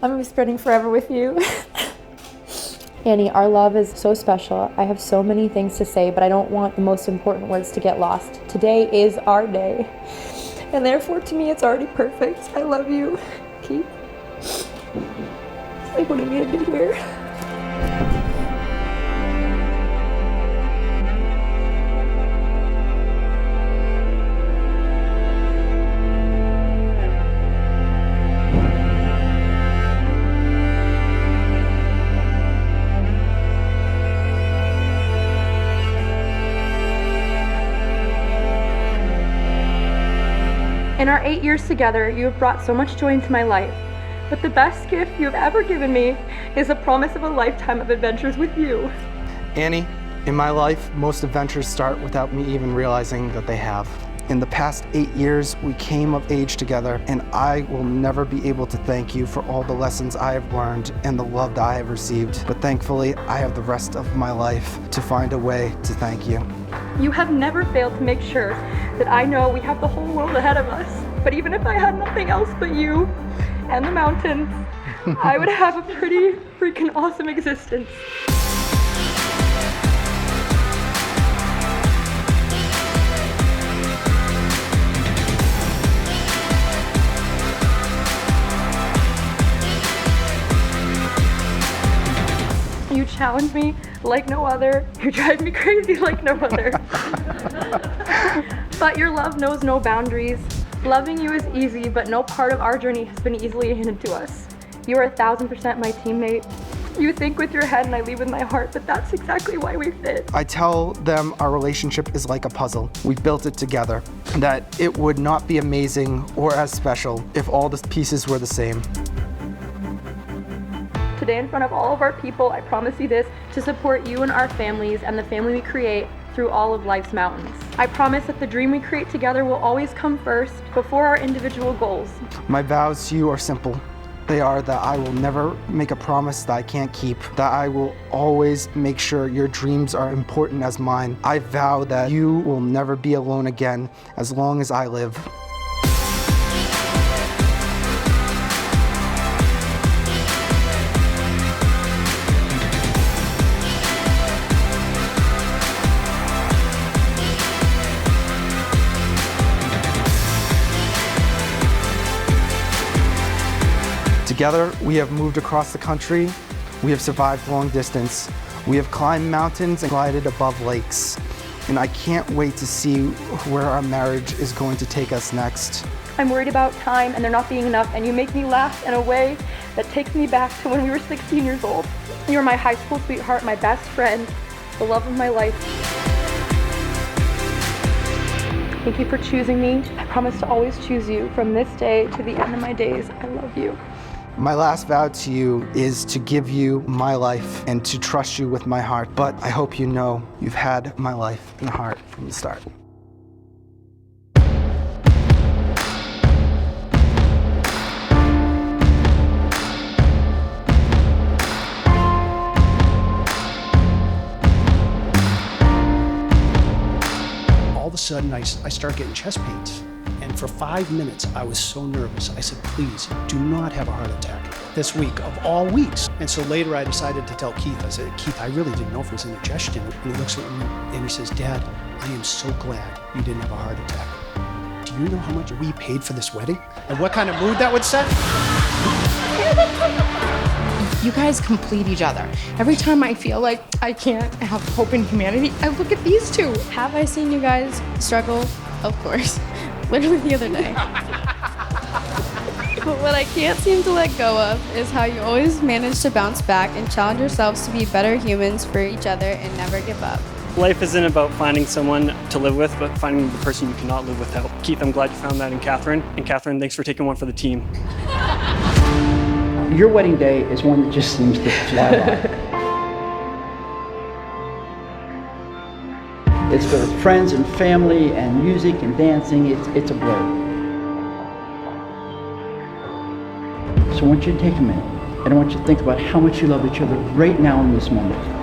I'm gonna be spending forever with you. Annie, our love is so special. I have so many things to say, but I don't want the most important words to get lost. Today is our day, and therefore to me it's already perfect. I love you, Keith. I wouldn't need to be here. In our 8 years together, you have brought so much joy into my life. But the best gift you have ever given me is a promise of a lifetime of adventures with you. Annie, in my life, most adventures start without me even realizing that they have. In the past 8 years, we came of age together, and I will never be able to thank you for all the lessons I have learned and the love that I have received. But thankfully, I have the rest of my life to find a way to thank you. You have never failed to make sure that I know we have the whole world ahead of us. But even if I had nothing else but you and the mountains, I would have a pretty freaking awesome existence. You challenge me like no other. You drive me crazy like no other. But your love knows no boundaries. Loving you is easy, but no part of our journey has been easily handed to us. You are 1000% my teammate. You think with your head and I lead with my heart, but that's exactly why we fit. I tell them our relationship is like a puzzle. We built it together, that it would not be amazing or as special if all the pieces were the same. Today, in front of all of our people, I promise you this, to support you and our families and the family we create through all of life's mountains. I promise that the dream we create together will always come first, before our individual goals. My vows to you are simple. They are that I will never make a promise that I can't keep, that I will always make sure your dreams are important as mine. I vow that you will never be alone again as long as I live. Together, we have moved across the country, we have survived long distance, we have climbed mountains and glided above lakes, and I can't wait to see where our marriage is going to take us next. I'm worried about time and there not being enough, and you make me laugh in a way that takes me back to when we were 16 years old. You're my high school sweetheart, my best friend, the love of my life. Thank you for choosing me. I promise to always choose you from this day to the end of my days. I love you. My last vow to you is to give you my life and to trust you with my heart. But I hope you know you've had my life and heart from the start. All of a sudden, I start getting chest pains. And for 5 minutes, I was so nervous. I said, please, do not have a heart attack this week of all weeks. And so later I decided to tell Keith, I said, Keith, I really didn't know if it was indigestion. And he looks at me and he says, Dad, I am so glad you didn't have a heart attack. Do you know how much we paid for this wedding? And what kind of mood that would set? You guys complete each other. Every time I feel like I can't have hope in humanity, I look at these two. Have I seen you guys struggle? Of course. Literally the other day. But what I can't seem to let go of is how you always manage to bounce back and challenge yourselves to be better humans for each other and never give up. Life isn't about finding someone to live with, but finding the person you cannot live without. Keith, I'm glad you found that in Catherine. And Catherine, thanks for taking one for the team. Your wedding day is one that just seems to fly by. It's for friends and family and music and dancing. It's a blur. So I want you to take a minute and I want you to think about how much you love each other right now in this moment.